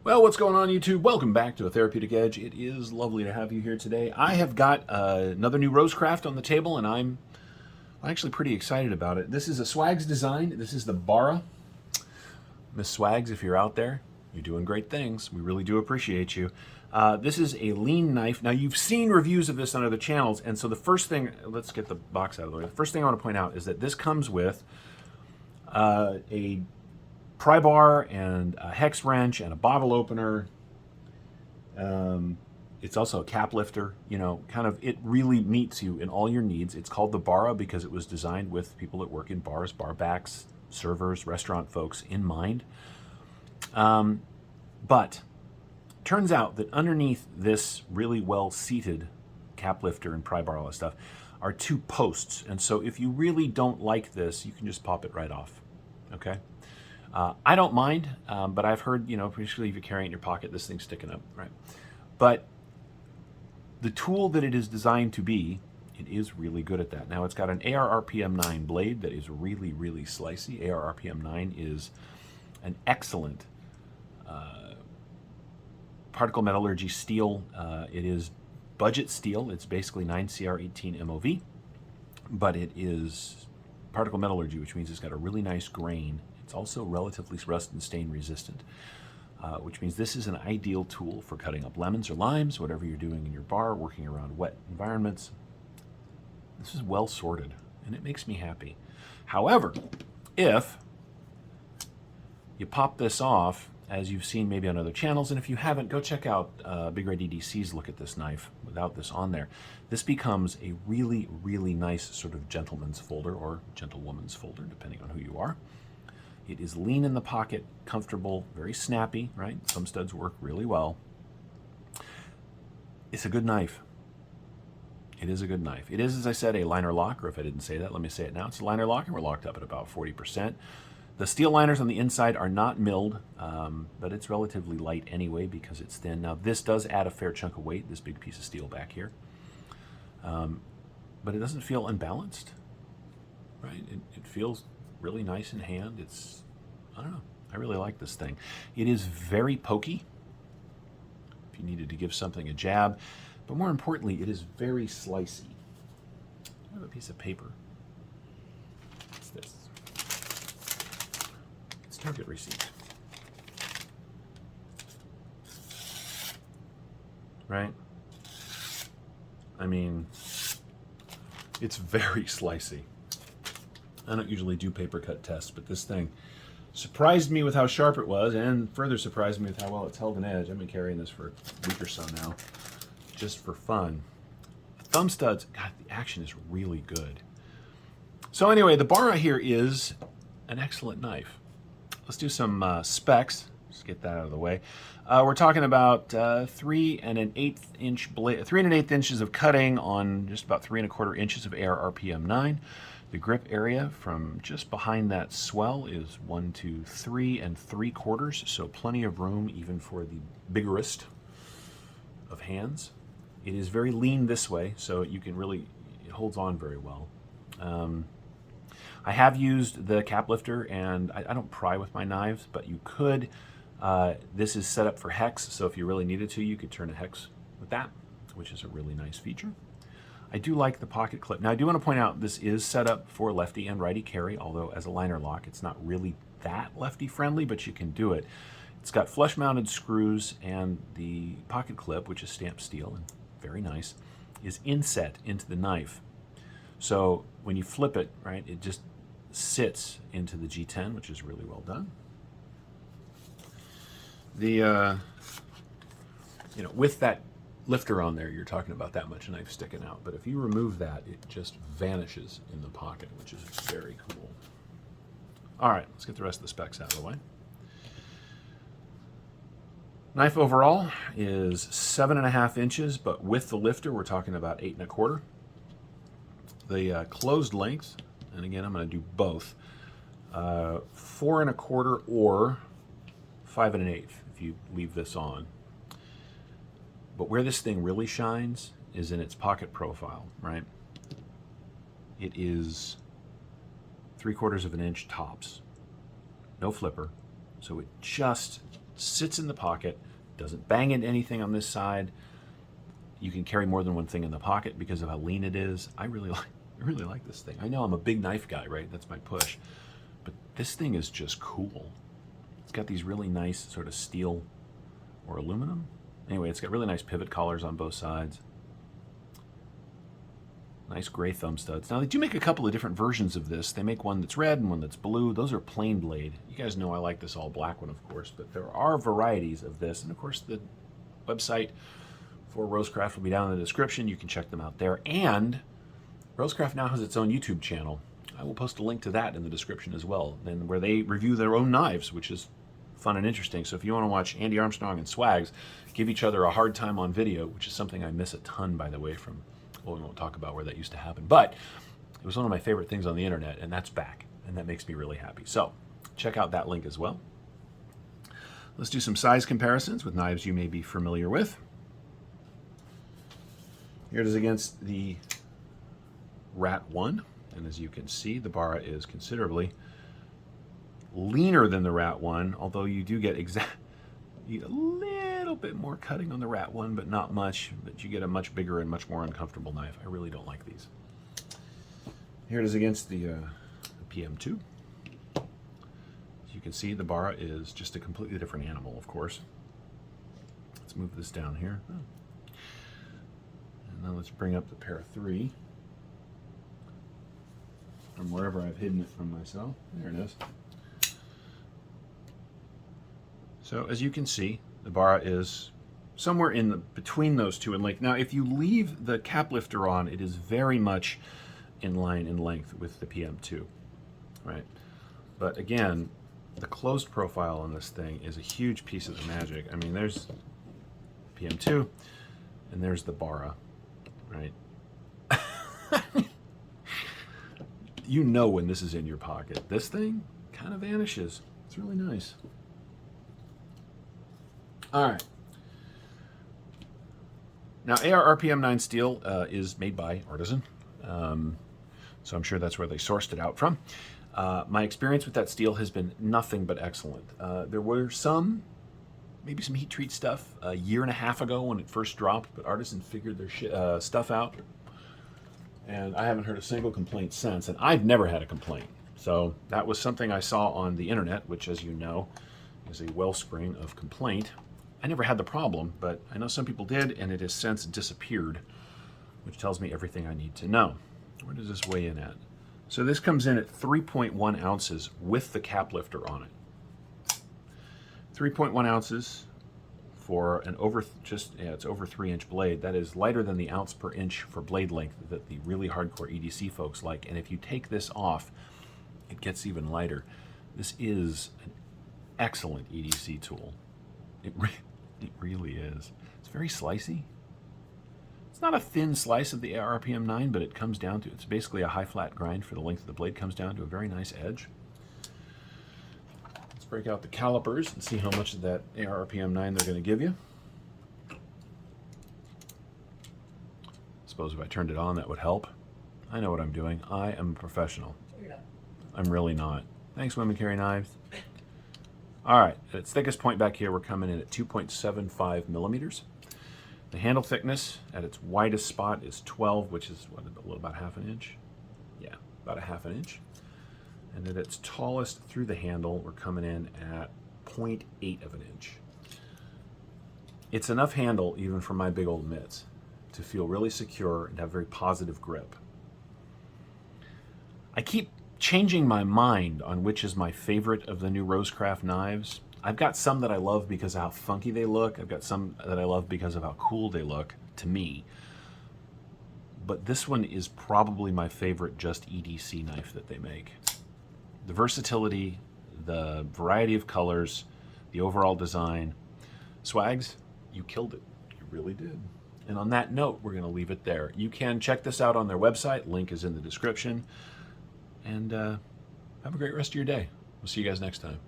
Well, what's going on, YouTube? Welcome back to A Therapeutic Edge. It is lovely to have you here today. I have got another new Rosecraft on the table, and I'm actually pretty excited about it. This is a Swags design. This is the Barra. Miss Swags, if you're out there, you're doing great things. We really do appreciate you. This is a lean knife. Now, you've seen reviews of this on other channels, and so the first thing, let's get the box out of the way. The first thing I want to point out is that this comes with a pry bar and a hex wrench and a bottle opener. It's also a cap lifter, you know, it really meets you in all your needs. It's called the Barra because it was designed with people that work in bars, bar backs, servers, restaurant folks in mind. But turns out that underneath this really well-seated cap lifter and pry bar, all that stuff, are two posts. And so if you really don't like this, you can just pop it right off, okay? I don't mind, but I've heard, you know, particularly if you're carrying it in your pocket, this thing's sticking up, right? But the tool that it is designed to be, it is really good at that. Now, it's got an AR-RPM 9 blade that is really, really slicey. AR-RPM 9 is an excellent particle metallurgy steel. It is budget steel. It's basically 9CR18 MOV, but it is particle metallurgy, which means it's got a really nice grain. It's also relatively rust and stain resistant, which means this is an ideal tool for cutting up lemons or limes, whatever you're doing in your bar, working around wet environments. This is well sorted, and it makes me happy. However, if you pop this off, as you've seen maybe on other channels, and if you haven't, go check out Big Red EDC's look at this knife without this on there. This becomes a really, really nice sort of gentleman's folder or gentlewoman's folder, depending on who you are. It is lean in the pocket, comfortable, very snappy, right? Some studs work really well. It's a good knife. It is a good knife. It is, as I said, a liner lock, or if I didn't say that, let me say it now. It's a liner lock, and we're locked up at about 40%. The steel liners on the inside are not milled, but it's relatively light anyway because it's thin. Now, this does add a fair chunk of weight, this big piece of steel back here. But it doesn't feel unbalanced, right? It feels really nice in hand. It's, I don't know, I really like this thing. It is very pokey, if you needed to give something a jab, but more importantly, it is very slicey. I have a piece of paper. What's this? It's Target receipt. Right? I mean, it's very slicey. I don't usually do paper cut tests, but this thing surprised me with how sharp it was, and further surprised me with how well it's held an edge. I've been carrying this for a week or so now, just for fun. The thumb studs, God, the action is really good. So anyway, the Barra here is an excellent knife. Let's do some specs. Just get that out of the way. We're talking about 3 1/8 inch blade, 3 1/8 inches of cutting on just about 3 1/4 inches of AR-RPM 9. The grip area from just behind that swell is 1, 2, 3 3/4, so plenty of room even for the biggerest of hands. It is very lean this way, so you can really, it holds on very well. I have used the cap lifter, and I don't pry with my knives, but you could. This is set up for hex, so if you really needed to, you could turn a hex with that, which is a really nice feature. I do like the pocket clip. Now, I do want to point out this is set up for lefty and righty carry, although as a liner lock, it's not really that lefty friendly, but you can do it. It's got flush mounted screws, and the pocket clip, which is stamped steel and very nice, is inset into the knife. So when you flip it, right, it just sits into the G10, which is really well done. The, you know, with that lifter on there, you're talking about that much knife sticking out. But if you remove that, it just vanishes in the pocket, which is very cool. All right, let's get the rest of the specs out of the way. Knife overall is 7.5 inches, but with the lifter, we're talking about 8 1/4. The closed length, and again, I'm going to do both, 4 1/4 or 5 1/8 if you leave this on. But where this thing really shines is in its pocket profile, right? It is 3/4 of an inch tops. No flipper. So it just sits in the pocket, doesn't bang into anything on this side. You can carry more than one thing in the pocket because of how lean it is. I really like this thing. I know I'm a big knife guy, right? That's my push. But this thing is just cool. It's got these really nice sort of steel or aluminum. Anyway, it's got really nice pivot collars on both sides. Nice gray thumb studs. Now, they do make a couple of different versions of this. They make one that's red and one that's blue. Those are plain blade. You guys know I like this all black one, of course, but there are varieties of this. And, of course, the website for Rosecraft will be down in the description. You can check them out there. And Rosecraft now has its own YouTube channel. I will post a link to that in the description as well, and where they review their own knives, which is fun and interesting. So if you want to watch Andy Armstrong and Swags give each other a hard time on video, which is something I miss a ton, by the way, from... well, we won't talk about where that used to happen, but it was one of my favorite things on the internet, and that's back, and that makes me really happy. So check out that link as well. Let's do some size comparisons with knives you may be familiar with. Here it is against the Rat 1, and as you can see, the Barra is considerably leaner than the Rat 1, although you do get a little bit more cutting on the Rat 1, but not much. But you get a much bigger and much more uncomfortable knife. I really don't like these. Here it is against the PM2. As you can see, the Barra is just a completely different animal, of course. Let's move this down here. And then let's bring up the Para 3 from wherever I've hidden it from myself. There it is. So as you can see, the Barra is somewhere in between those two in length. Now, if you leave the cap lifter on, it is very much in line in length with the PM2, right? But again, the closed profile on this thing is a huge piece of the magic. I mean, there's PM2 and there's the Barra, right? You know when this is in your pocket. This thing kind of vanishes. It's really nice. All right. Now, AR RPM9 steel is made by Artisan, so I'm sure that's where they sourced it out from. My experience with that steel has been nothing but excellent. There were maybe some heat treat stuff a year and a half ago when it first dropped, but Artisan figured their stuff out, and I haven't heard a single complaint since, and I've never had a complaint. So that was something I saw on the internet, which, as you know, is a wellspring of complaint. I never had the problem, but I know some people did, and it has since disappeared, which tells me everything I need to know. Where does this weigh in at? So this comes in at 3.1 ounces with the cap lifter on it. 3.1 ounces for an it's over 3-inch blade. That is lighter than the ounce per inch for blade length that the really hardcore EDC folks like. And if you take this off, it gets even lighter. This is an excellent EDC tool. It really is. It's very slicey. It's not a thin slice of the ARPM9, but it comes down to, it's basically a high flat grind for the length of the blade, comes down to a very nice edge. Let's break out the calipers and see how much of that ARPM9 they're going to give you. I suppose if I turned it on, that would help. I know what I'm doing. I am a professional. I'm really not. Thanks, Women Carry Knives. All right, at its thickest point back here, we're coming in at 2.75 millimeters. The handle thickness at its widest spot is 12, which is what, a little about half an inch? Yeah, about a half an inch. And at its tallest through the handle, we're coming in at 0.8 of an inch. It's enough handle, even for my big old mitts, to feel really secure and have very positive grip. I keep changing my mind on which is my favorite of the new Rosecraft knives. I've got some that I love because of how funky they look. I've got some that I love because of how cool they look to me. But this one is probably my favorite just EDC knife that they make. The versatility, the variety of colors, the overall design. Swags, you killed it. You really did. And on that note, we're going to leave it there. You can check this out on their website. Link is in the description. And have a great rest of your day. We'll see you guys next time.